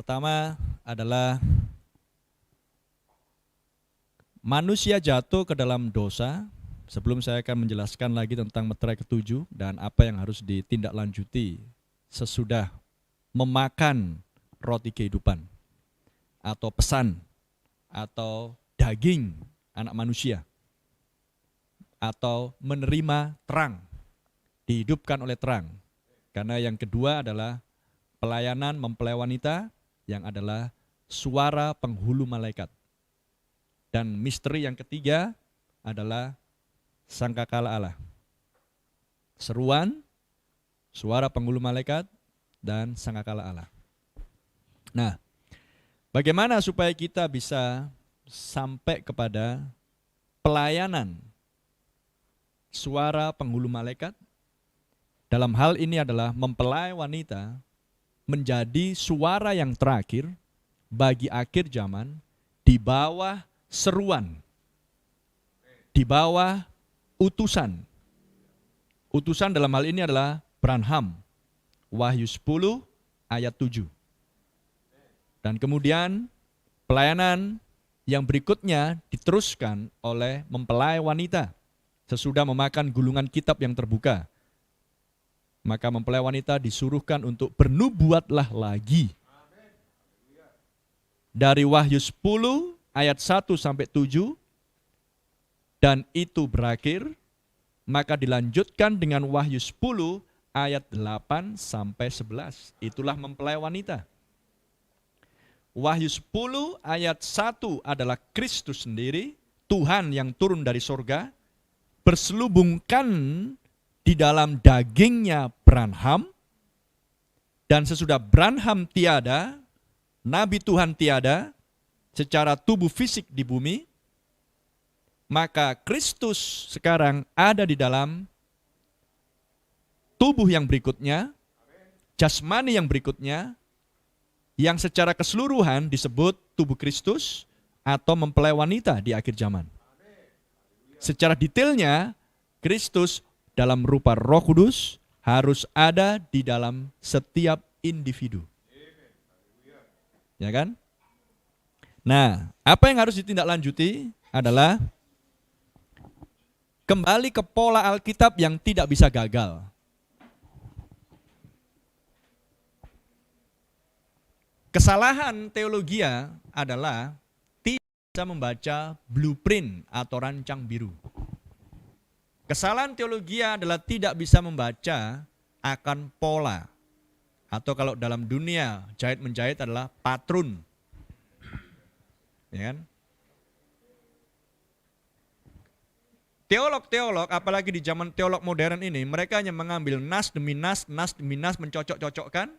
pertama adalah manusia jatuh ke dalam dosa. Sebelum saya akan menjelaskan lagi tentang meterai ketujuh dan apa yang harus ditindaklanjuti sesudah memakan roti kehidupan atau pesan atau daging anak manusia atau menerima terang, dihidupkan oleh terang. Karena yang kedua adalah pelayanan mempelai wanita yang adalah suara penghulu malaikat. Dan misteri yang ketiga adalah sangkakala Allah. Seruan, suara penghulu malaikat, dan sangkakala Allah. Nah, bagaimana supaya kita bisa sampai kepada pelayanan suara penghulu malaikat? Dalam hal ini adalah mempelai wanita menjadi suara yang terakhir bagi akhir zaman di bawah seruan, di bawah utusan. Utusan dalam hal ini adalah Branham, Wahyu 10 ayat 7. Dan kemudian pelayanan yang berikutnya diteruskan oleh mempelai wanita sesudah memakan gulungan kitab yang terbuka. Maka mempelai wanita disuruhkan untuk bernubuatlah lagi. Dari Wahyu 10 ayat 1 sampai 7, dan itu berakhir, maka dilanjutkan dengan Wahyu 10 ayat 8 sampai 11. Itulah mempelai wanita. Wahyu 10 ayat 1 adalah Kristus sendiri, Tuhan yang turun dari sorga, berselubungkan di dalam dagingnya Branham, dan sesudah Branham tiada, Nabi Tuhan tiada, secara tubuh fisik di bumi, maka Kristus sekarang ada di dalam tubuh yang berikutnya, jasmani yang berikutnya, yang secara keseluruhan disebut tubuh Kristus atau mempelai wanita di akhir zaman. Secara detailnya, Kristus dalam rupa Roh Kudus harus ada di dalam setiap individu. Ya kan? Nah, apa yang harus ditindaklanjuti adalah kembali ke pola Alkitab yang tidak bisa gagal. Kesalahan teologia adalah tidak bisa membaca blueprint atau rancang biru. Kesalahan teologia adalah tidak bisa membaca akan pola. Atau kalau dalam dunia jahit-menjahit adalah patrun. Ya kan? Teolog-teolog, apalagi di zaman teolog modern ini, mereka hanya mengambil nas demi nas mencocok-cocokkan,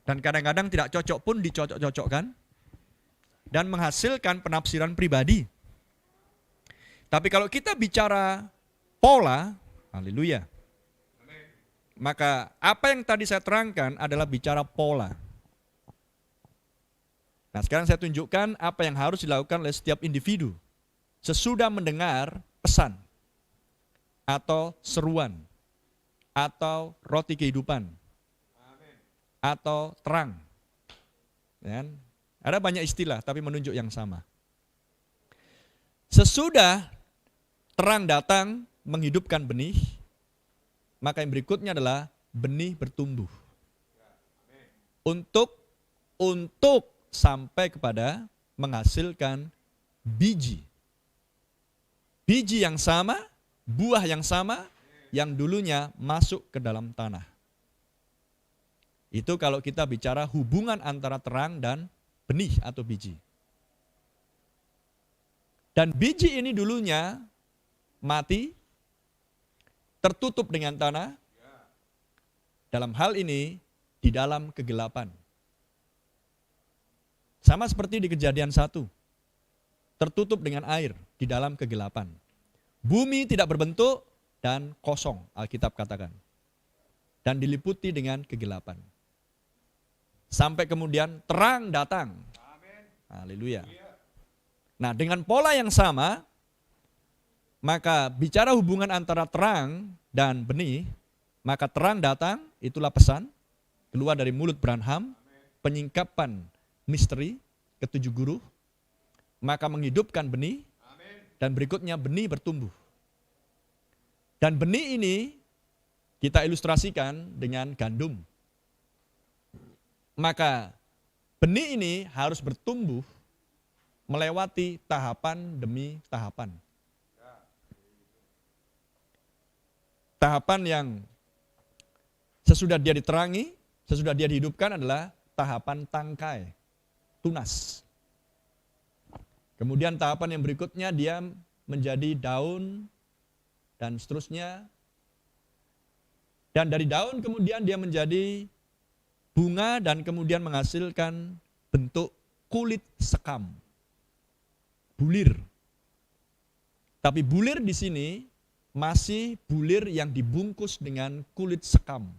dan kadang-kadang tidak cocok pun dicocok-cocokkan, dan menghasilkan penafsiran pribadi. Tapi kalau kita bicara pola, haleluya, maka apa yang tadi saya terangkan adalah bicara pola. Nah, sekarang saya tunjukkan apa yang harus dilakukan oleh setiap individu sesudah mendengar pesan atau seruan atau roti kehidupan atau terang. Ya, ada banyak istilah tapi menunjuk yang sama. Sesudah terang datang menghidupkan benih, maka yang berikutnya adalah benih bertumbuh. Untuk sampai kepada menghasilkan biji. Biji yang sama, buah yang sama, yang dulunya masuk ke dalam tanah. Itu kalau kita bicara hubungan antara terang dan benih atau biji. Dan biji ini dulunya mati, tertutup dengan tanah, dalam hal ini di dalam kegelapan. Sama seperti di Kejadian 1, tertutup dengan air di dalam kegelapan. Bumi tidak berbentuk dan kosong, Alkitab katakan. Dan diliputi dengan kegelapan. Sampai kemudian terang datang. Haleluya. Nah, dengan pola yang sama, maka bicara hubungan antara terang dan benih, maka terang datang, itulah pesan, keluar dari mulut Branham, penyingkapan misteri, ketujuh guru, maka menghidupkan benih, dan berikutnya benih bertumbuh. Dan benih ini kita ilustrasikan dengan gandum. Maka benih ini harus bertumbuh melewati tahapan demi tahapan. Tahapan yang sesudah dia diterangi, sesudah dia dihidupkan adalah tahapan tangkai, tunas. Kemudian tahapan yang berikutnya dia menjadi daun dan seterusnya. Dan dari daun kemudian dia menjadi bunga dan kemudian menghasilkan bentuk kulit sekam. Bulir. Tapi bulir di sini masih bulir yang dibungkus dengan kulit sekam.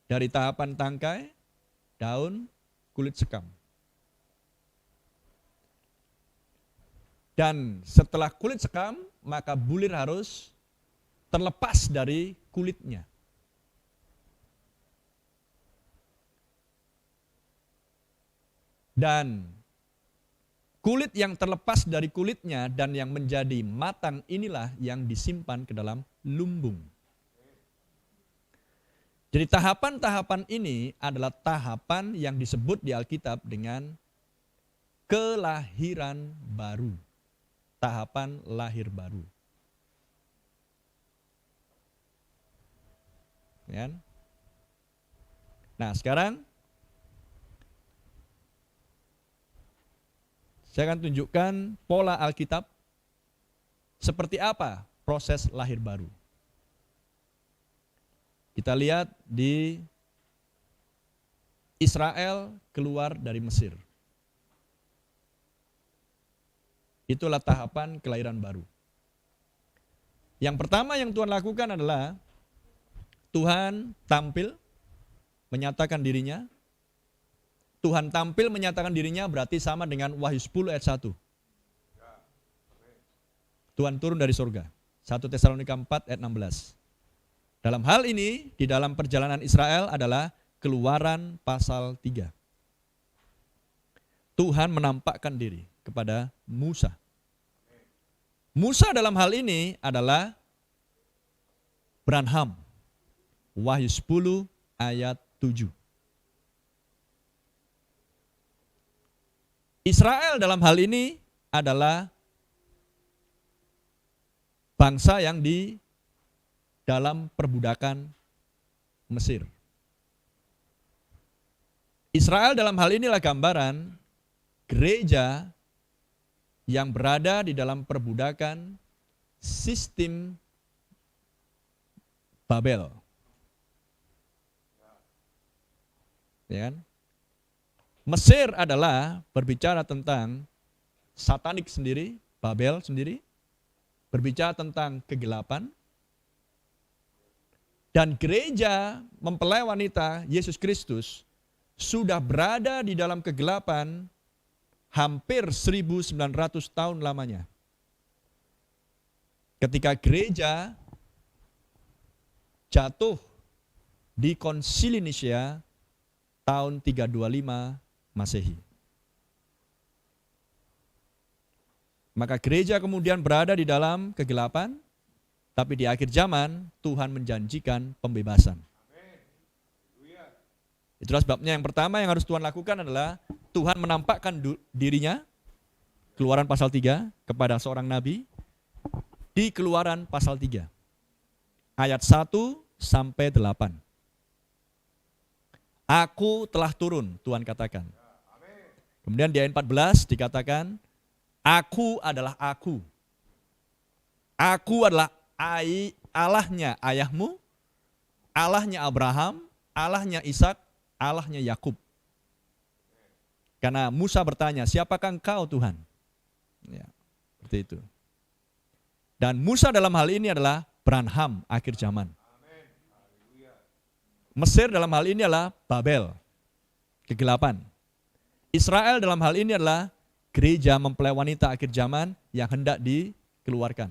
Dari tahapan tangkai, daun, kulit sekam. Dan setelah kulit sekam, maka bulir harus terlepas dari kulitnya. Dan kulit yang terlepas dari kulitnya dan yang menjadi matang inilah yang disimpan ke dalam lumbung. Jadi tahapan-tahapan ini adalah tahapan yang disebut di Alkitab dengan kelahiran baru. Tahapan lahir baru. Ya. Nah, sekarang saya akan tunjukkan pola Alkitab seperti apa proses lahir baru. Kita lihat di Israel keluar dari Mesir. Itulah tahapan kelahiran baru. Yang pertama yang Tuhan lakukan adalah Tuhan tampil menyatakan dirinya. Tuhan tampil menyatakan dirinya berarti sama dengan Wahyu 10 ayat 1. Tuhan turun dari surga. 1 Tesalonika 4 ayat 16. Dalam hal ini, di dalam perjalanan Israel adalah Keluaran pasal 3. Tuhan menampakkan diri kepada Musa. Musa dalam hal ini adalah Branham. Wahyu 10 ayat 7. Israel dalam hal ini adalah bangsa yang di dalam perbudakan Mesir. Israel dalam hal inilah gambaran gereja yang berada di dalam perbudakan sistem Babel. Ya kan? Mesir adalah berbicara tentang satanik sendiri, Babel sendiri, berbicara tentang kegelapan, dan gereja mempelai wanita Yesus Kristus sudah berada di dalam kegelapan hampir 1900 tahun lamanya. Ketika gereja jatuh di Konsili Nicea tahun 325 Masehi. Maka gereja kemudian berada di dalam kegelapan, tapi di akhir zaman Tuhan menjanjikan pembebasan. Itulah sebabnya yang pertama yang harus Tuhan lakukan adalah Tuhan menampakkan dirinya, Keluaran pasal 3, kepada seorang nabi, di Keluaran pasal 3, ayat 1 sampai 8. Aku telah turun, Tuhan katakan. Kemudian di ayat 14 dikatakan, Aku adalah aku. Aku adalah Allahnya ayahmu, Allahnya Abraham, Allahnya Ishak, Allahnya Yakub. Karena Musa bertanya, siapakah engkau Tuhan? Ya, seperti itu. Dan Musa dalam hal ini adalah Branham akhir zaman. Mesir dalam hal ini adalah Babel, kegelapan. Israel dalam hal ini adalah gereja mempelai wanita akhir zaman yang hendak dikeluarkan.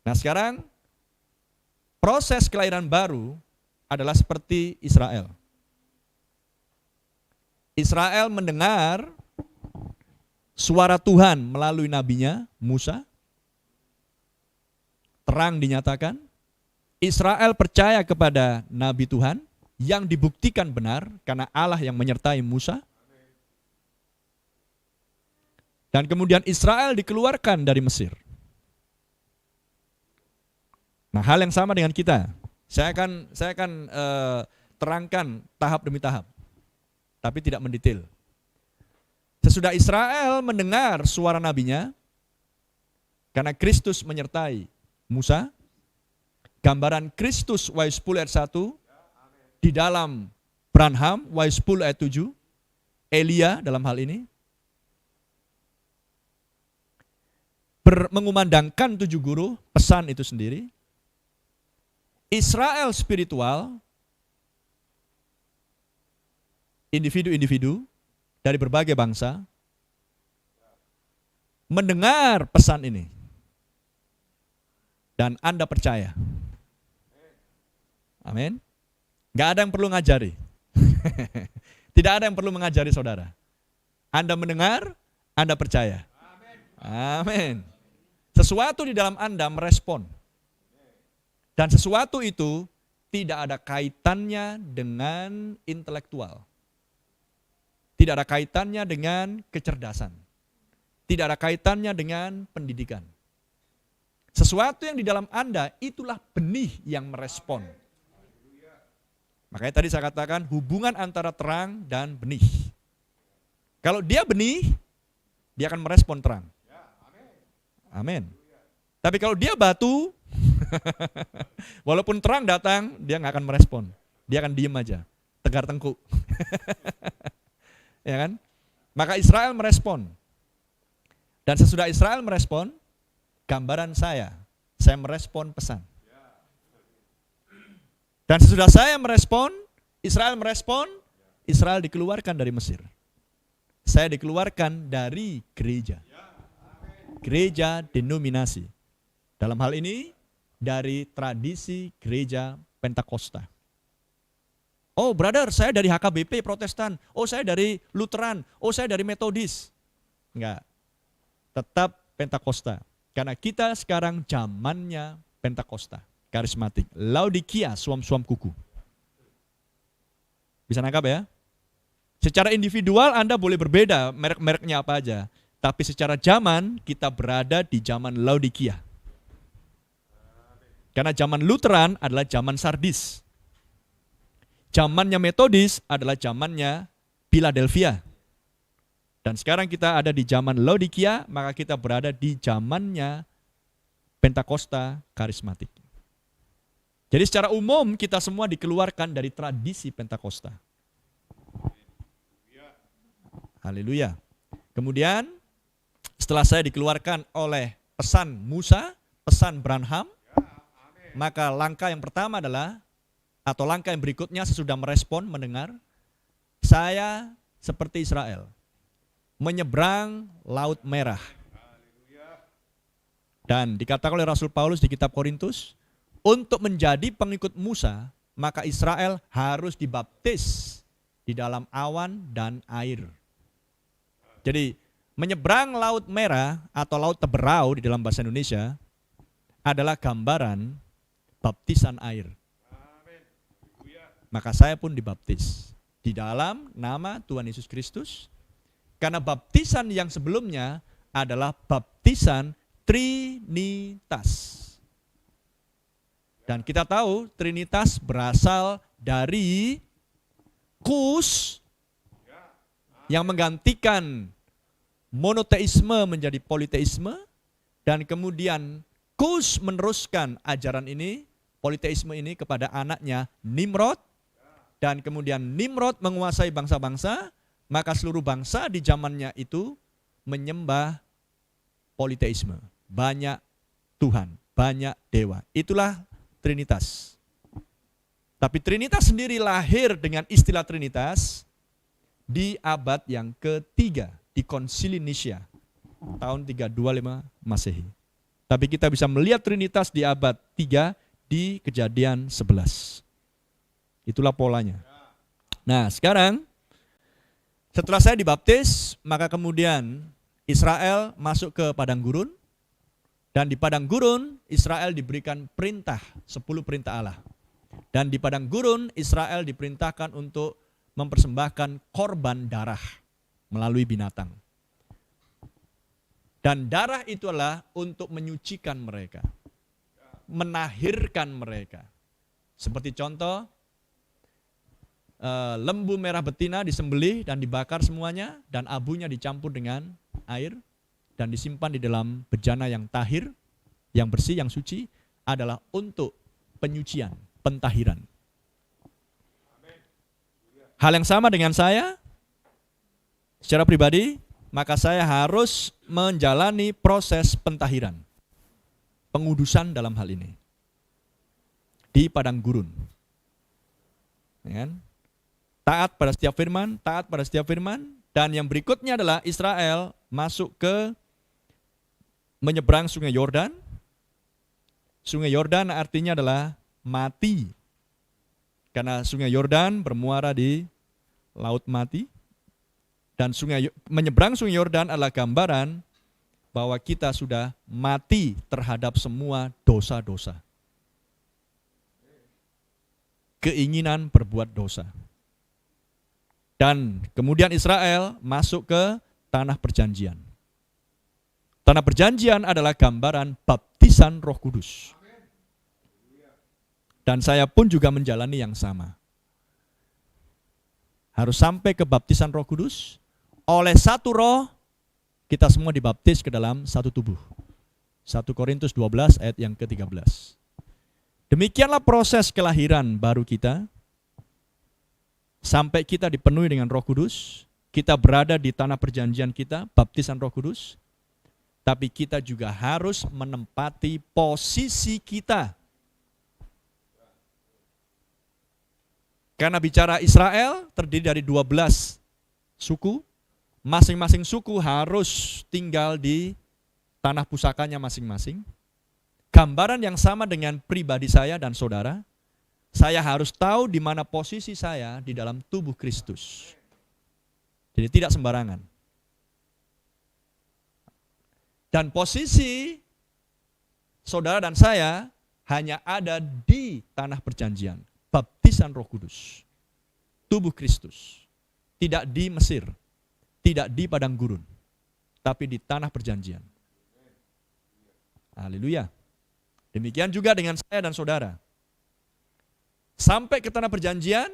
Nah sekarang proses kelahiran baru adalah seperti Israel. Israel mendengar suara Tuhan melalui nabinya Musa. Terang dinyatakan. Israel percaya kepada nabi Tuhan yang dibuktikan benar karena Allah yang menyertai Musa. Dan kemudian Israel dikeluarkan dari Mesir. Nah, hal yang sama dengan kita. Saya akan terangkan tahap demi tahap. Tapi tidak mendetail. Sesudah Israel mendengar suara nabinya, karena Kristus menyertai Musa, gambaran Kristus Wahyu 10 ayat 1, di dalam Branham Wahyu 10 ayat 7, Elia dalam hal ini, mengumandangkan 7 guru, pesan itu sendiri, Israel spiritual, individu-individu dari berbagai bangsa mendengar pesan ini. Dan Anda percaya. Amin. Gak ada yang perlu ngajari. Tidak ada yang perlu mengajari saudara. Anda mendengar, Anda percaya. Amin. Sesuatu di dalam Anda merespon. Dan sesuatu itu tidak ada kaitannya dengan intelektual. Tidak ada kaitannya dengan kecerdasan. Tidak ada kaitannya dengan pendidikan. Sesuatu yang di dalam Anda, itulah benih yang merespon. Makanya tadi saya katakan hubungan antara terang dan benih. Kalau dia benih, dia akan merespon terang. Amin. Tapi kalau dia batu, walaupun terang datang, dia nggak akan merespon. Dia akan diem aja, tegar tengkuk. Ya kan? Maka Israel merespon. Dan sesudah Israel merespon, gambaran saya merespon pesan. Dan sesudah saya merespon, Israel merespon, Israel dikeluarkan dari Mesir. Saya dikeluarkan dari gereja. Gereja denominasi. Dalam hal ini, dari tradisi gereja Pentakosta. Oh brother, saya dari HKBP Protestan. Oh saya dari Lutheran. Oh saya dari Metodis. Enggak. Tetap Pentakosta. Karena kita sekarang zamannya Pentakosta. Karismatik. Laodikia, suam-suam kuku. Bisa nangkap ya? Secara individual Anda boleh berbeda, merek-mereknya apa aja. Tapi secara zaman, kita berada di zaman Laodikia. Karena zaman Lutheran adalah zaman Sardis. Zamannya Metodis adalah zamannya Philadelphia. Dan sekarang kita ada di zaman Laodikia, maka kita berada di zamannya Pentakosta karismatik. Jadi secara umum kita semua dikeluarkan dari tradisi Pentakosta. Haleluya. Kemudian setelah saya dikeluarkan oleh pesan Musa, pesan Branham, maka langkah yang pertama adalah, atau langkah yang berikutnya sesudah merespon, mendengar, saya seperti Israel, menyeberang Laut Merah. Dan dikatakan oleh Rasul Paulus di kitab Korintus, untuk menjadi pengikut Musa, maka Israel harus dibaptis di dalam awan dan air. Jadi menyeberang Laut Merah atau Laut Teberau di dalam bahasa Indonesia adalah gambaran baptisan air. Maka saya pun dibaptis di dalam nama Tuhan Yesus Kristus. Karena baptisan yang sebelumnya adalah baptisan Trinitas. Dan kita tahu Trinitas berasal dari Kus yang menggantikan monoteisme menjadi politeisme. Dan kemudian Kus meneruskan ajaran ini, politeisme ini kepada anaknya Nimrod. Dan kemudian Nimrod menguasai bangsa-bangsa, maka seluruh bangsa di zamannya itu menyembah politeisme. Banyak Tuhan, banyak dewa. Itulah Trinitas. Tapi Trinitas sendiri lahir dengan istilah Trinitas di abad yang ketiga, di Konsili Nicea, tahun 325 Masehi. Tapi kita bisa melihat Trinitas di abad 3 di Kejadian 11. Itulah polanya. Nah, sekarang setelah saya dibaptis, maka kemudian Israel masuk ke padang gurun, dan di padang gurun Israel diberikan perintah, 10 perintah Allah. Dan di padang gurun Israel diperintahkan untuk mempersembahkan korban darah melalui binatang. Dan darah itu adalah untuk menyucikan mereka, menahirkan mereka. Seperti contoh, lembu merah betina disembelih dan dibakar semuanya, dan abunya dicampur dengan air dan disimpan di dalam bejana yang tahir, yang bersih, yang suci, adalah untuk penyucian, pentahiran. Hal yang sama dengan saya, secara pribadi, maka saya harus menjalani proses pentahiran, pengudusan dalam hal ini, di padang gurun. Ya kan? Taat pada setiap firman, dan yang berikutnya adalah Israel masuk ke menyeberang sungai Yordan. Sungai Yordan artinya adalah mati, karena sungai Yordan bermuara di Laut Mati. Dan menyeberang sungai Yordan adalah gambaran bahwa kita sudah mati terhadap semua dosa-dosa. Keinginan berbuat dosa. Dan kemudian Israel masuk ke tanah perjanjian. Tanah perjanjian adalah gambaran baptisan Roh Kudus. Dan saya pun juga menjalani yang sama. Harus sampai ke baptisan Roh Kudus. Oleh satu roh, kita semua dibaptis ke dalam satu tubuh. 1 Korintus 12 ayat yang ke-13. Demikianlah proses kelahiran baru kita. Sampai kita dipenuhi dengan Roh Kudus, kita berada di tanah perjanjian kita, baptisan Roh Kudus. Tapi kita juga harus menempati posisi kita. Karena bicara Israel terdiri dari 12 suku. Masing-masing suku harus tinggal di tanah pusakanya masing-masing. Gambaran yang sama dengan pribadi saya dan saudara. Saya harus tahu di mana posisi saya di dalam tubuh Kristus. Jadi tidak sembarangan. Dan posisi saudara dan saya hanya ada di tanah perjanjian. Baptisan Roh Kudus. Tubuh Kristus. Tidak di Mesir. Tidak di padang gurun, tapi di tanah perjanjian. Haleluya. Demikian juga dengan saya dan saudara. Sampai ke tanah perjanjian,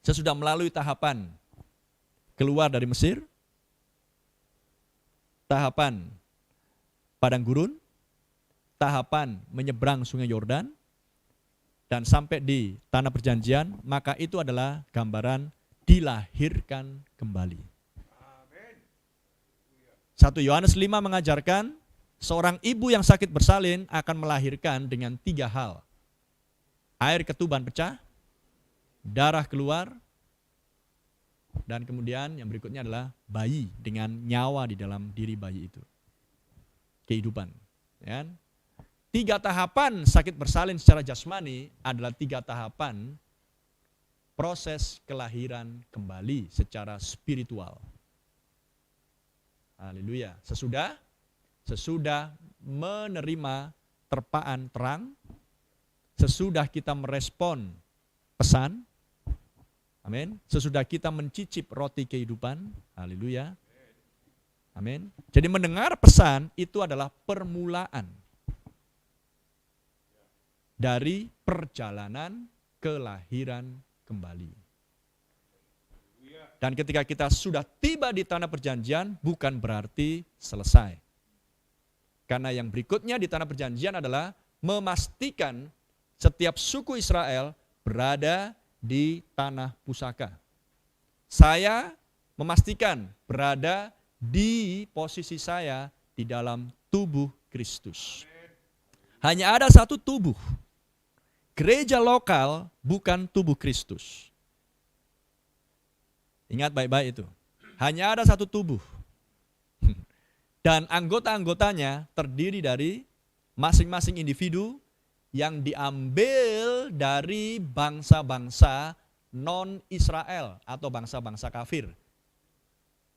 sesudah melalui tahapan keluar dari Mesir, tahapan padang gurun, tahapan menyeberang sungai Yordan, dan sampai di tanah perjanjian, maka itu adalah gambaran dilahirkan kembali. 1 Yohanes 5 mengajarkan seorang ibu yang sakit bersalin akan melahirkan dengan 3 hal. Air ketuban pecah, darah keluar, dan kemudian yang berikutnya adalah bayi dengan nyawa di dalam diri bayi itu. Kehidupan. Ya. 3 tahapan sakit bersalin secara jasmani adalah 3 tahapan proses kelahiran kembali secara spiritual. Haleluya. Sesudah menerima terpaan terang, sesudah kita merespon pesan, amin. Sesudah kita mencicip roti kehidupan, haleluya. Amin. Jadi mendengar pesan itu adalah permulaan dari perjalanan kelahiran kembali. Dan ketika kita sudah tiba di tanah perjanjian, bukan berarti selesai. Karena yang berikutnya di tanah perjanjian adalah memastikan setiap suku Israel berada di tanah pusaka. Saya memastikan berada di posisi saya di dalam tubuh Kristus. Hanya ada satu tubuh. Gereja lokal bukan tubuh Kristus. Ingat baik-baik itu. Hanya ada satu tubuh. Dan anggota-anggotanya terdiri dari masing-masing individu yang diambil dari bangsa-bangsa non-Israel atau bangsa-bangsa kafir.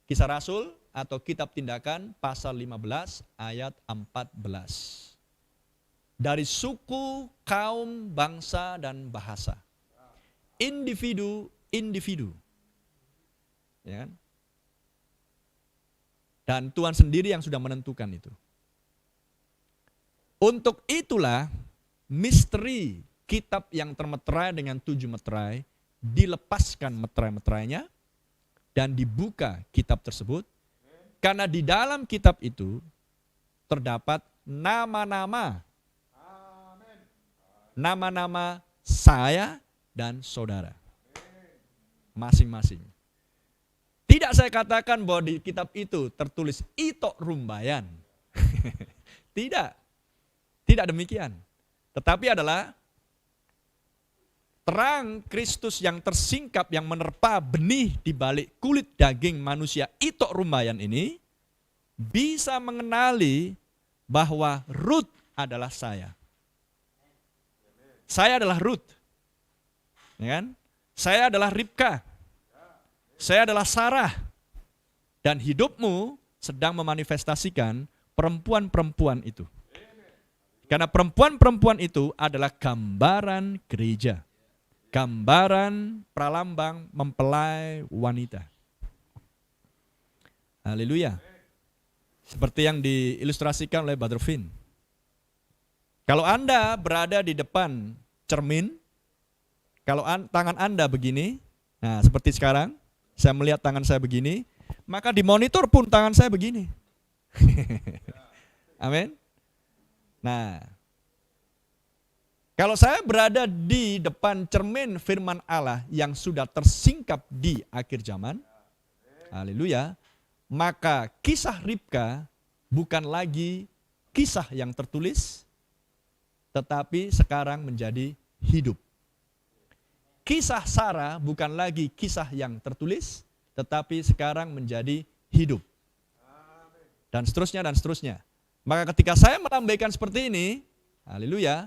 Kisah Rasul atau Kitab Tindakan pasal 15 ayat 14. Dari suku, kaum, bangsa, dan bahasa. Individu. Ya kan? Dan Tuhan sendiri yang sudah menentukan itu. Untuk itulah misteri kitab yang termeterai dengan 7 meterai dilepaskan meterai-meterainya dan dibuka kitab tersebut. Karena di dalam kitab itu terdapat nama-nama. Nama-nama saya dan saudara. Masing-masing. Tidak saya katakan bahwa di kitab itu tertulis Ito Rumbayan. Tidak. Tidak demikian. Tetapi adalah terang Kristus yang tersingkap yang menerpa benih di balik kulit daging manusia Ito Rumbayan ini bisa mengenali bahwa Ruth adalah saya. Saya adalah Ruth. Ya kan? Saya adalah Ribka. Saya adalah Sarah. Dan hidupmu sedang memanifestasikan perempuan-perempuan itu. Karena perempuan-perempuan itu adalah gambaran gereja. Gambaran pralambang mempelai wanita. Haleluya. Seperti yang diilustrasikan oleh Brother Finn. Kalau Anda berada di depan cermin, kalau tangan Anda begini, nah seperti sekarang, saya melihat tangan saya begini, maka di monitor pun tangan saya begini. Amin. Nah, kalau saya berada di depan cermin firman Allah yang sudah tersingkap di akhir zaman, haleluya, maka kisah Ribka bukan lagi kisah yang tertulis, tetapi sekarang menjadi hidup. Kisah Sarah bukan lagi kisah yang tertulis, tetapi sekarang menjadi hidup. Dan seterusnya dan seterusnya. Maka ketika saya melambaikan seperti ini, haleluya,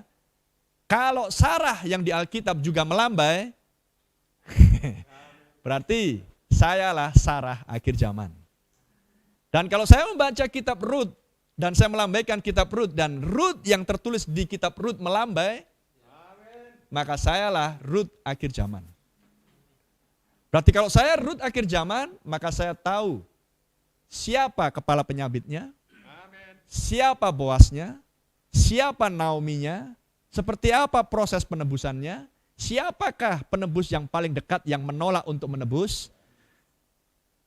kalau Sarah yang di Alkitab juga melambai, berarti sayalah Sarah akhir zaman. Dan kalau saya membaca kitab Rut, dan saya melambaikan kitab Rut, dan Rut yang tertulis di kitab Rut melambai, maka sayalah Rut akhir zaman. Berarti kalau saya Rut akhir zaman, maka saya tahu siapa kepala penyabitnya, siapa Boasnya, siapa Naominya, seperti apa proses penebusannya, siapakah penebus yang paling dekat yang menolak untuk menebus,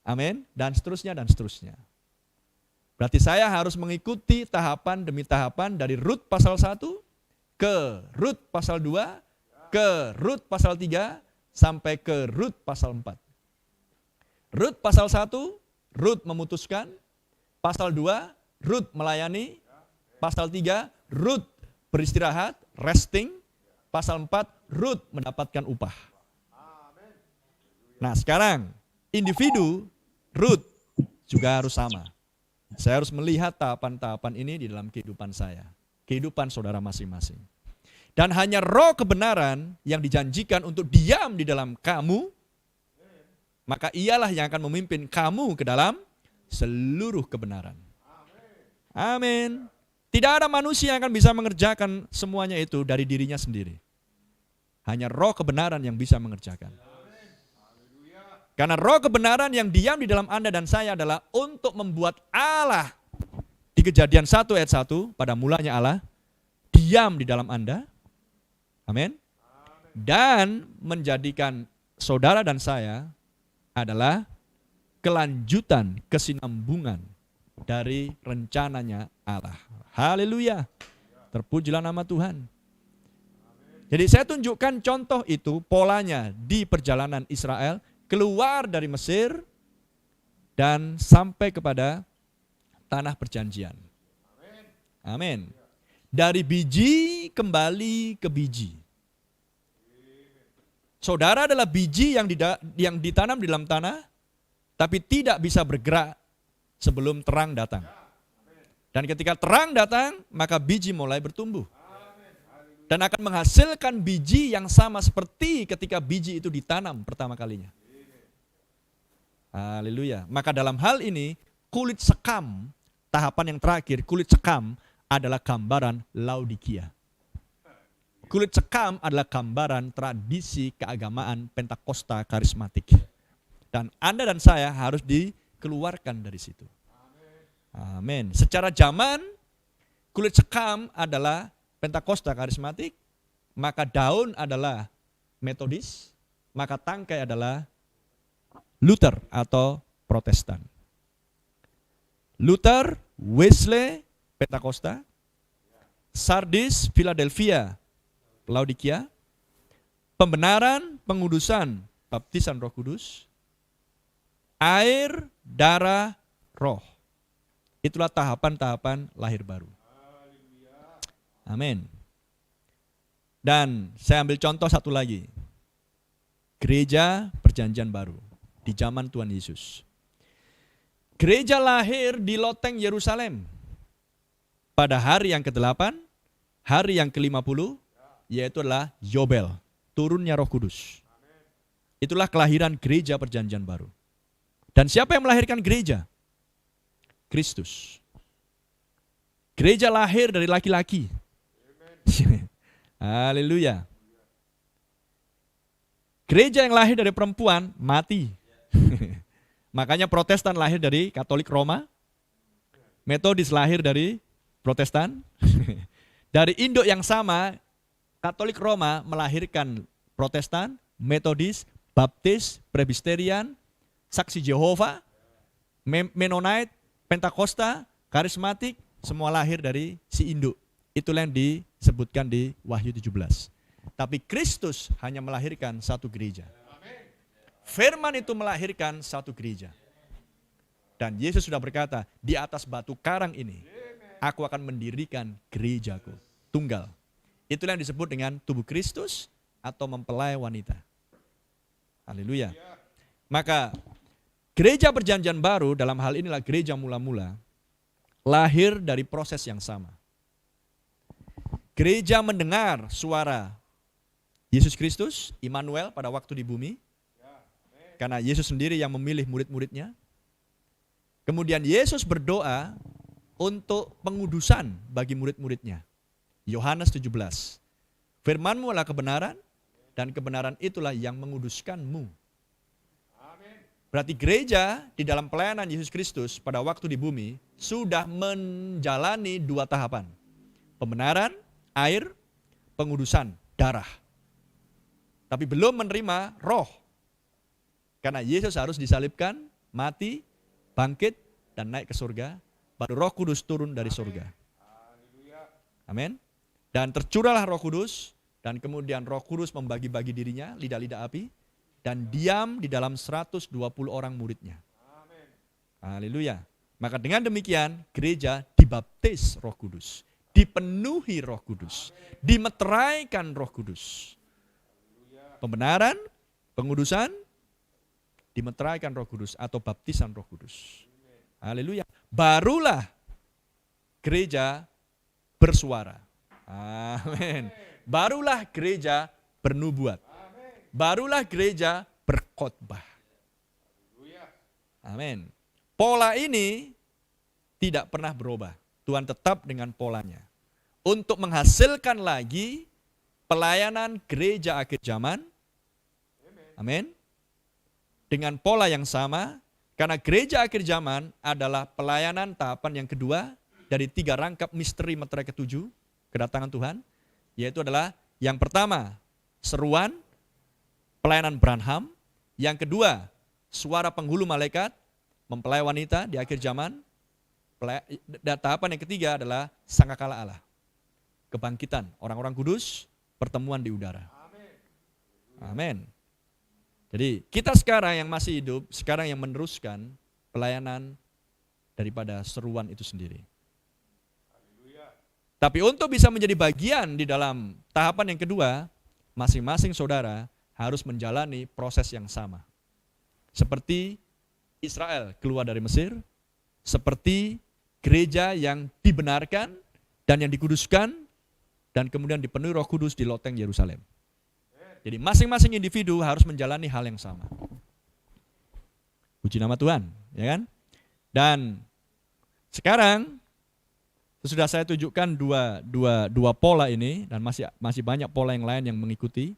amin, dan seterusnya dan seterusnya. Berarti saya harus mengikuti tahapan demi tahapan dari Rut pasal 1 ke Rut pasal 2, ke Rut pasal 3, sampai ke Rut pasal 4. Rut pasal 1, Rut memutuskan, pasal 2, Rut melayani, pasal 3, Rut beristirahat, resting, pasal 4, Rut mendapatkan upah. Nah sekarang, individu, Rut juga harus sama. Saya harus melihat tahapan-tahapan ini di dalam kehidupan saya, kehidupan saudara masing-masing. Dan hanya roh kebenaran yang dijanjikan untuk diam di dalam kamu, maka ialah yang akan memimpin kamu ke dalam seluruh kebenaran. Amin. Tidak ada manusia yang akan bisa mengerjakan semuanya itu dari dirinya sendiri. Hanya roh kebenaran yang bisa mengerjakan. Karena roh kebenaran yang diam di dalam Anda dan saya adalah untuk membuat Allah. Di Kejadian 1 ayat 1, pada mulanya Allah diam di dalam Anda. Amin. Dan menjadikan saudara dan saya adalah kelanjutan, kesinambungan dari rencananya Allah. Haleluya. Terpujilah nama Tuhan. Jadi saya tunjukkan contoh itu, polanya di perjalanan Israel, keluar dari Mesir dan sampai kepada tanah perjanjian. Amin. Dari biji kembali ke biji. Saudara adalah biji yang ditanam di dalam tanah, tapi tidak bisa bergerak sebelum terang datang. Dan ketika terang datang, maka biji mulai bertumbuh. Dan akan menghasilkan biji yang sama seperti ketika biji itu ditanam pertama kalinya. Haleluya. Maka dalam hal ini, kulit sekam, tahapan yang terakhir, kulit sekam adalah gambaran Laodikia. Kulit sekam adalah gambaran tradisi keagamaan Pentakosta karismatik. Dan Anda dan saya harus dikeluarkan dari situ. Amin. Secara zaman, kulit sekam adalah Pentakosta karismatik, maka daun adalah Metodis, maka tangkai adalah Luther atau Protestan. Luther, Wesley, Pentakosta, Sardis, Philadelphia, Laodikia, pembenaran, pengudusan, baptisan Roh Kudus, air, darah, roh. Itulah tahapan-tahapan lahir baru. Amin. Dan saya ambil contoh satu lagi. Gereja Perjanjian Baru di zaman Tuhan Yesus. Gereja lahir di loteng Yerusalem pada hari yang ke-8, hari yang ke-50, yaitu adalah Yobel, turunnya Roh Kudus. Itulah kelahiran Gereja Perjanjian Baru. Dan siapa yang melahirkan gereja? Kristus. Gereja lahir dari laki-laki. Haleluya. Gereja yang lahir dari perempuan mati. Makanya Protestan lahir dari Katolik Roma. Metodis lahir dari Protestan. Dari induk yang sama, Katolik Roma melahirkan Protestan, Metodis, Baptis, Presbyterian, Saksi Jehova, Mennonite, Pentakosta, Karismatik, semua lahir dari si induk. Itulah yang disebutkan di Wahyu 17. Tapi Kristus hanya melahirkan satu gereja. Firman itu melahirkan satu gereja. Dan Yesus sudah berkata, di atas batu karang ini, aku akan mendirikan gerejaku. Tunggal. Itulah yang disebut dengan tubuh Kristus atau mempelai wanita. Haleluya. Maka gereja Perjanjian Baru dalam hal inilah gereja mula-mula lahir dari proses yang sama. Gereja mendengar suara Yesus Kristus, Immanuel pada waktu di bumi. Karena Yesus sendiri yang memilih murid-muridnya. Kemudian Yesus berdoa untuk pengudusan bagi murid-muridnya. Yohanes 17. Firman-Mu adalah kebenaran, dan kebenaran itulah yang menguduskan-Mu. Berarti gereja di dalam pelayanan Yesus Kristus pada waktu di bumi sudah menjalani dua tahapan. Pembenaran, air, pengudusan, darah. Tapi belum menerima roh. Karena Yesus harus disalibkan, mati, bangkit, dan naik ke surga. Baru Roh Kudus turun dari surga. Amin. Dan tercurahlah Roh Kudus, dan kemudian Roh Kudus membagi-bagi dirinya, lidah-lidah api, dan diam di dalam 120 orang muridnya. Haleluya. Maka dengan demikian, gereja dibaptis Roh Kudus. Dipenuhi Roh Kudus, dimeteraikan Roh Kudus. Pembenaran, pengudusan, dimeteraikan Roh Kudus atau baptisan Roh Kudus. Haleluya. Barulah gereja bersuara. Amin. Barulah gereja bernubuat. Barulah gereja berkhotbah. Amin. Pola ini tidak pernah berubah. Tuhan tetap dengan polanya. Untuk menghasilkan lagi pelayanan gereja akhir zaman. Amin. Dengan pola yang sama, karena gereja akhir zaman adalah pelayanan tahapan yang kedua dari 3 rangkap misteri meterai ke-7 kedatangan Tuhan, yaitu adalah yang pertama, seruan, pelayanan Branham, yang kedua, suara penghulu malaikat, mempelai wanita di akhir zaman, dan tahapan yang ketiga adalah sangkakala Allah. Kebangkitan orang-orang kudus, pertemuan di udara. Amin. Jadi kita sekarang yang masih hidup, sekarang yang meneruskan pelayanan daripada seruan itu sendiri. Tapi untuk bisa menjadi bagian di dalam tahapan yang kedua, masing-masing saudara harus menjalani proses yang sama. Seperti Israel keluar dari Mesir, seperti gereja yang dibenarkan dan yang dikuduskan dan kemudian dipenuhi Roh Kudus di loteng Yerusalem. Jadi masing-masing individu harus menjalani hal yang sama. Puji nama Tuhan, ya kan? Dan sekarang sesudah saya tunjukkan dua pola ini dan masih banyak pola yang lain yang mengikuti.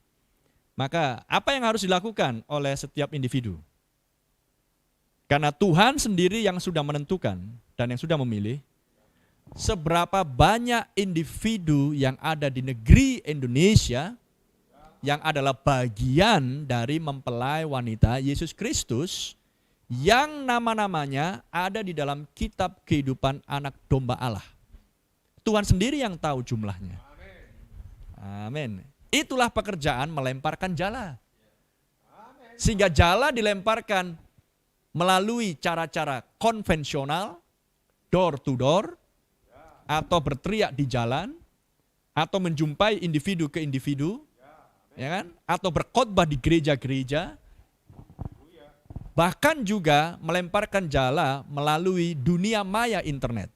Maka apa yang harus dilakukan oleh setiap individu? Karena Tuhan sendiri yang sudah menentukan dan yang sudah memilih seberapa banyak individu yang ada di negeri Indonesia yang adalah bagian dari mempelai wanita Yesus Kristus yang nama-namanya ada di dalam kitab kehidupan anak domba Allah. Tuhan sendiri yang tahu jumlahnya. Amin. Itulah pekerjaan melemparkan jala. Sehingga jala dilemparkan melalui cara-cara konvensional, door to door, atau berteriak di jalan, atau menjumpai individu ke individu, ya kan? Atau berkhotbah di gereja-gereja, bahkan juga melemparkan jala melalui dunia maya internet,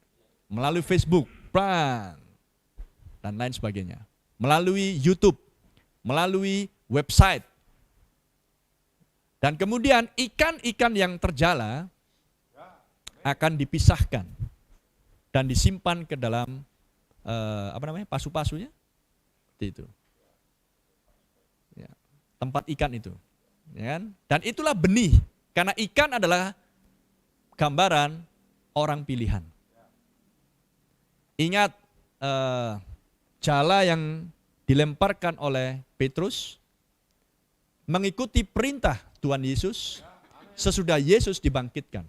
melalui Facebook, dan lain sebagainya, melalui YouTube, melalui website. Dan kemudian ikan-ikan yang terjala akan dipisahkan dan disimpan ke dalam pasu-pasunya, seperti itu. Ya, tempat ikan itu, ya kan? Dan itulah benih, karena ikan adalah gambaran orang pilihan. Ingat jala yang dilemparkan oleh Petrus mengikuti perintah Tuhan Yesus sesudah Yesus dibangkitkan.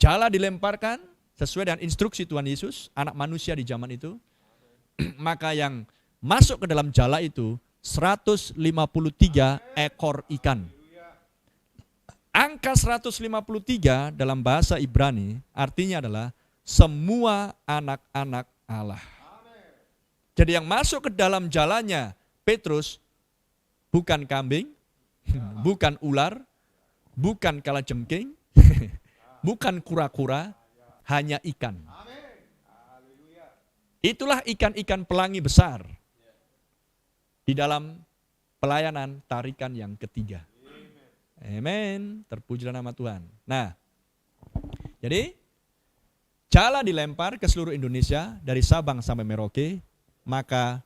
Jala dilemparkan sesuai dengan instruksi Tuhan Yesus, anak manusia di zaman itu. Maka yang masuk ke dalam jala itu 153 ekor ikan. Angka 153 dalam bahasa Ibrani artinya adalah semua anak-anak Allah. Jadi yang masuk ke dalam jalannya Petrus bukan kambing, bukan ular, bukan kalajengking, bukan kura-kura, hanya ikan. Itulah ikan-ikan pelangi besar di dalam pelayanan tarikan yang ketiga. Amin. Terpujilah nama Tuhan. Nah, jadi jala dilempar ke seluruh Indonesia dari Sabang sampai Merauke, maka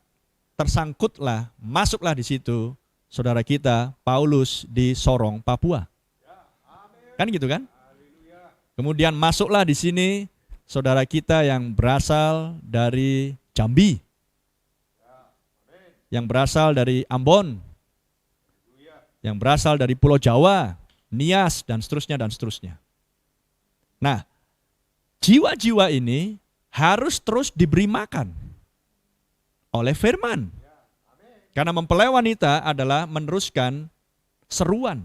tersangkutlah, masuklah di situ saudara kita Paulus di Sorong, Papua. Kan gitu kan? Kemudian masuklah di sini saudara kita yang berasal dari Jambi, yang berasal dari Ambon, yang berasal dari Pulau Jawa, Nias, dan seterusnya, dan seterusnya. Nah, jiwa-jiwa ini harus terus diberi makan oleh firman. Karena mempelai wanita adalah meneruskan seruan.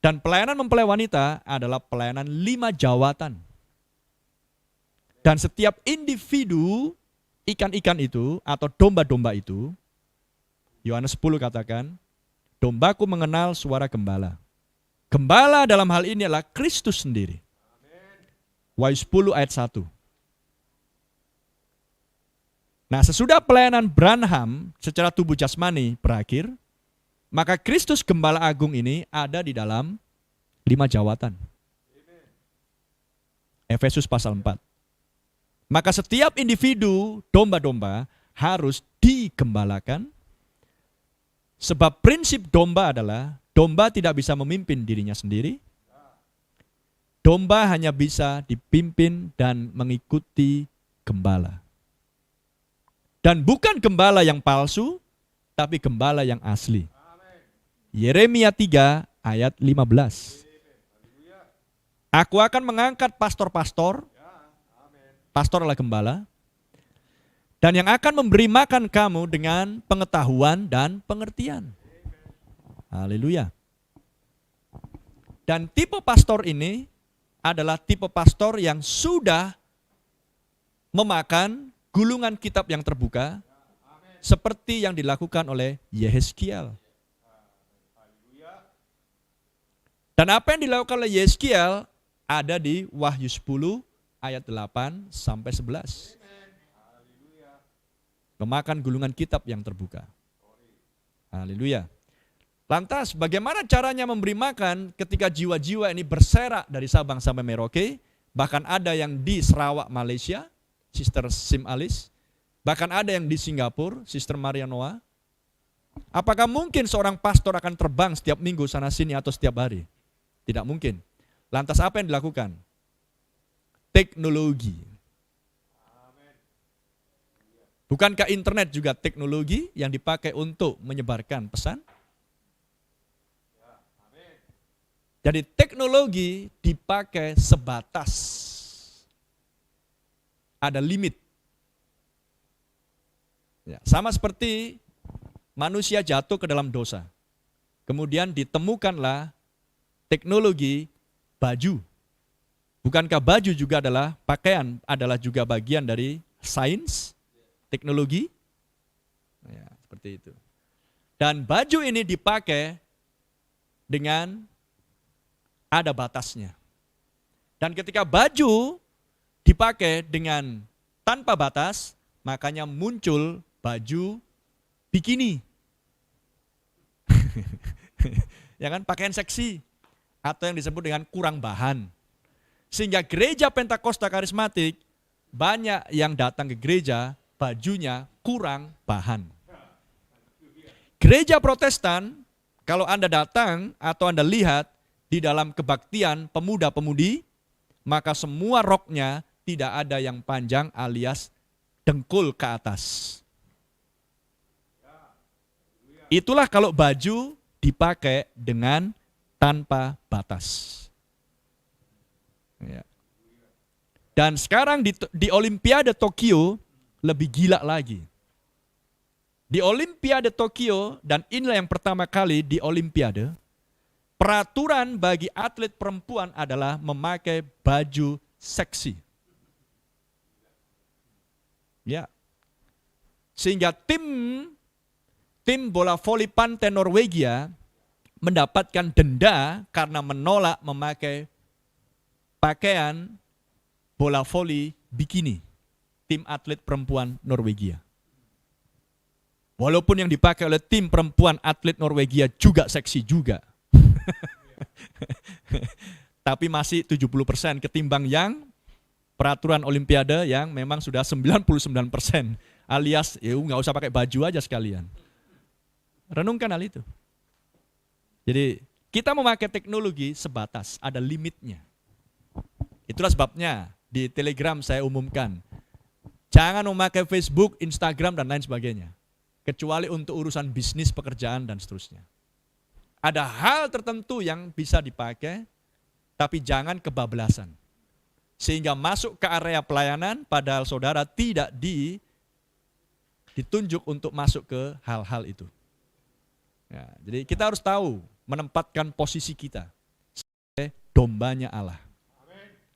Dan pelayanan mempelai wanita adalah pelayanan 5 jawatan. Dan setiap individu ikan-ikan itu atau domba-domba itu, Yohanes 10 katakan, dombaku mengenal suara gembala. Gembala dalam hal ini adalah Kristus sendiri. Wahyu 10 ayat 1. Nah, sesudah pelayanan Branham secara tubuh jasmani berakhir, maka Kristus Gembala Agung ini ada di dalam 5 jawatan. Efesus pasal 4. Maka setiap individu domba-domba harus digembalakan, sebab prinsip domba adalah domba tidak bisa memimpin dirinya sendiri. Domba hanya bisa dipimpin dan mengikuti gembala. Dan bukan gembala yang palsu, tapi gembala yang asli. Yeremia 3 ayat 15. Aku akan mengangkat pastor-pastor, pastor adalah gembala, dan yang akan memberi makan kamu dengan pengetahuan dan pengertian. Haleluya. Dan tipe pastor ini adalah tipe pastor yang sudah memakan gulungan kitab yang terbuka, seperti yang dilakukan oleh Yehezkiel. Dan apa yang dilakukan oleh Yehezkiel ada di Wahyu 10 ayat 8 sampai 11. Memakan gulungan kitab yang terbuka. Haleluya. Lantas bagaimana caranya memberi makan ketika jiwa-jiwa ini berserak dari Sabang sampai Merauke, bahkan ada yang di Sarawak, Malaysia, Sister Sim Alice, bahkan ada yang di Singapura, Sister Maria Noah. Apakah mungkin seorang pastor akan terbang setiap minggu sana sini atau setiap hari? Tidak mungkin. Lantas apa yang dilakukan? Teknologi. Bukankah internet juga teknologi yang dipakai untuk menyebarkan pesan? Jadi teknologi dipakai sebatas. Ada limit. Ya, sama seperti manusia jatuh ke dalam dosa. Kemudian ditemukanlah teknologi baju. Bukankah baju juga adalah pakaian, adalah juga bagian dari sains? Teknologi, ya, seperti itu. Dan baju ini dipakai dengan ada batasnya. Dan ketika baju dipakai dengan tanpa batas, makanya muncul baju bikini. Ya kan, pakaian seksi atau yang disebut dengan kurang bahan. Sehingga gereja Pentakosta Karismatik banyak yang datang ke gereja bajunya kurang bahan. Gereja Protestan, kalau Anda datang atau Anda lihat di dalam kebaktian pemuda-pemudi, maka semua roknya tidak ada yang panjang alias dengkul ke atas. Itulah kalau baju dipakai dengan tanpa batas. Ya. Dan sekarang di Olimpiade Tokyo, lebih gila lagi. Di Olimpiade Tokyo, dan inilah yang pertama kali di Olimpiade, peraturan bagi atlet perempuan adalah memakai baju seksi. Ya. Sehingga tim bola voli pantai Norwegia mendapatkan denda karena menolak memakai pakaian bola voli bikini. Tim atlet perempuan Norwegia. Walaupun yang dipakai oleh tim perempuan atlet Norwegia juga seksi juga. Tapi masih 70% ketimbang yang peraturan Olimpiade yang memang sudah 99%. Alias nggak usah pakai baju aja sekalian. Renungkan hal itu. Jadi kita memakai teknologi sebatas, ada limitnya. Itulah sebabnya di Telegram saya umumkan, jangan memakai Facebook, Instagram, dan lain sebagainya. Kecuali untuk urusan bisnis, pekerjaan, dan seterusnya. Ada hal tertentu yang bisa dipakai, tapi jangan kebablasan. Sehingga masuk ke area pelayanan, padahal saudara tidak ditunjuk untuk masuk ke hal-hal itu. Ya, jadi kita harus tahu, menempatkan posisi kita sebagai dombanya Allah.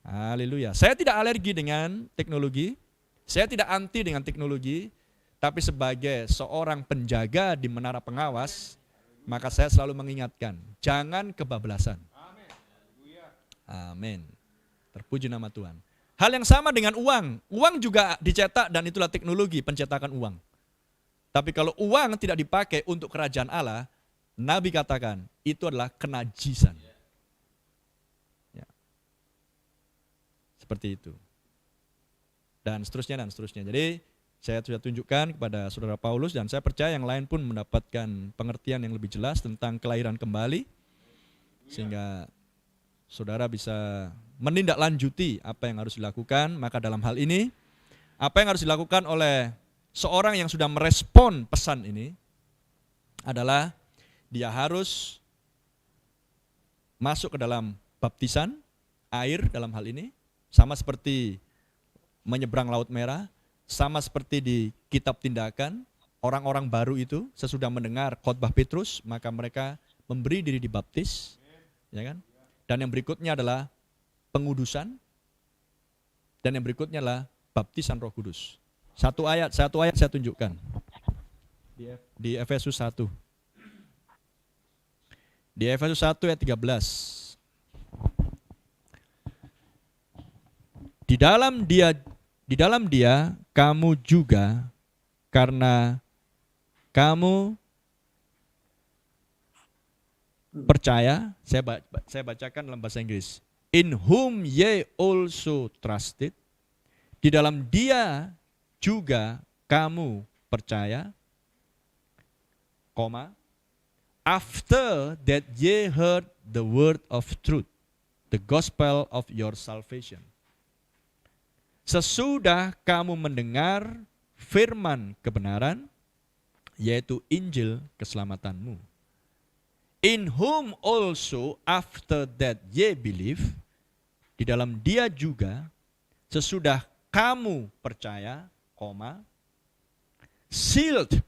Haleluya. Saya tidak alergi dengan teknologi. Saya tidak anti dengan teknologi, tapi sebagai seorang penjaga di menara pengawas, maka saya selalu mengingatkan, jangan kebablasan. Amin. Terpuji nama Tuhan. Hal yang sama dengan uang. Uang juga dicetak dan itulah teknologi pencetakan uang. Tapi kalau uang tidak dipakai untuk kerajaan Allah, Nabi katakan, itu adalah kenajisan. Ya. Seperti itu. Dan seterusnya dan seterusnya. Jadi saya sudah tunjukkan kepada saudara Paulus dan saya percaya yang lain pun mendapatkan pengertian yang lebih jelas tentang kelahiran kembali. Sehingga saudara bisa menindaklanjuti apa yang harus dilakukan. Maka dalam hal ini, apa yang harus dilakukan oleh seorang yang sudah merespon pesan ini adalah dia harus masuk ke dalam baptisan, air dalam hal ini, sama seperti menyeberang Laut Merah, sama seperti di kitab Tindakan, orang-orang baru itu sesudah mendengar khotbah Petrus, maka mereka memberi diri dibaptis, ya kan? Dan yang berikutnya adalah pengudusan, dan yang berikutnya adalah baptisan Roh Kudus. Satu ayat saya tunjukkan. Di Efesus 1. Di Efesus 1 ayat 13. Di dalam dia kamu juga karena kamu percaya, saya bacakan dalam bahasa Inggris. In whom ye also trusted, di dalam Dia juga kamu percaya, after that ye heard the word of truth, the gospel of your salvation. Sesudah kamu mendengar firman kebenaran, yaitu Injil keselamatanmu. In whom also after that ye believe, di dalam Dia juga, sesudah kamu percaya, sealed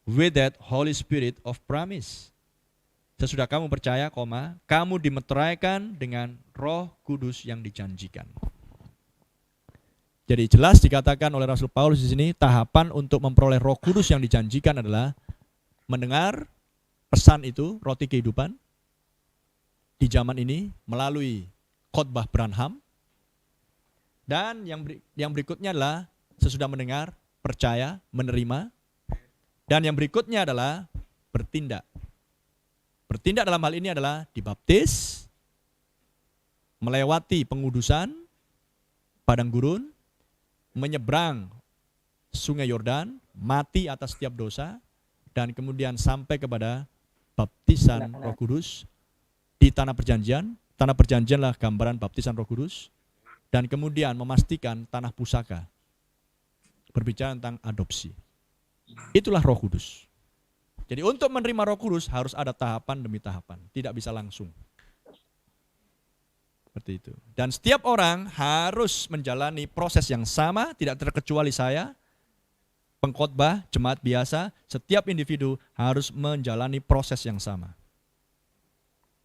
with that Holy Spirit of promise. Sesudah kamu percaya, kamu dimeteraikan dengan Roh Kudus yang dijanjikan. Jadi jelas dikatakan oleh Rasul Paulus di sini, tahapan untuk memperoleh Roh Kudus yang dijanjikan adalah mendengar pesan itu, roti kehidupan, di zaman ini melalui khotbah Branham. Dan yang berikutnya adalah sesudah mendengar, percaya, menerima. Dan yang berikutnya adalah bertindak. Bertindak dalam hal ini adalah dibaptis, melewati pengudusan, padang gurun, menyeberang sungai Yordan, mati atas setiap dosa, dan kemudian sampai kepada baptisan Roh Kudus di tanah perjanjian. Tanah perjanjianlah gambaran baptisan Roh Kudus. Dan kemudian memastikan tanah pusaka. Berbicara tentang adopsi. Itulah Roh Kudus. Jadi untuk menerima Roh Kudus harus ada tahapan demi tahapan, tidak bisa langsung. Seperti itu. Dan setiap orang harus menjalani proses yang sama, tidak terkecuali saya, pengkhotbah, jemaat biasa, setiap individu harus menjalani proses yang sama.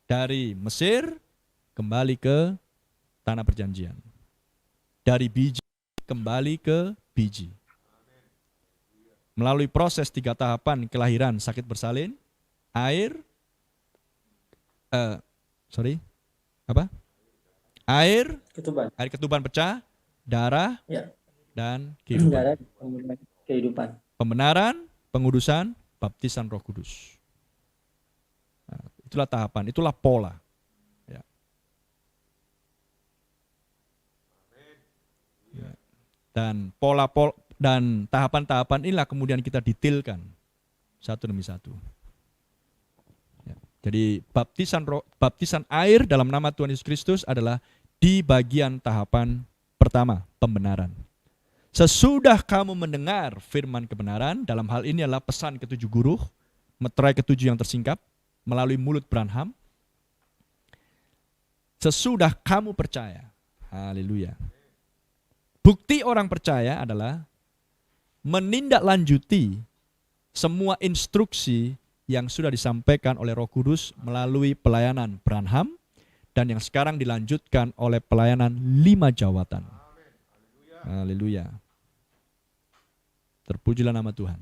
Dari Mesir kembali ke tanah perjanjian. Dari biji kembali ke biji. Melalui proses 3 tahapan kelahiran, sakit bersalin, air ketuban pecah, darah, dan kehidupan. Pembenaran, pengudusan, baptisan Roh Kudus. Nah, itulah tahapan, itulah pola. Ya. Ya. Dan dan tahapan-tahapan inilah kemudian kita detailkan satu demi satu. Ya. Jadi baptisan air dalam nama Tuhan Yesus Kristus adalah di bagian tahapan pertama, pembenaran. Sesudah kamu mendengar firman kebenaran, dalam hal ini adalah pesan ke-7 guru, meterai ke-7 yang tersingkap melalui mulut Branham. Sesudah kamu percaya, haleluya. Bukti orang percaya adalah menindaklanjuti semua instruksi yang sudah disampaikan oleh Roh Kudus melalui pelayanan Branham dan yang sekarang dilanjutkan oleh pelayanan 5 jawatan. Haleluya. Terpujilah nama Tuhan.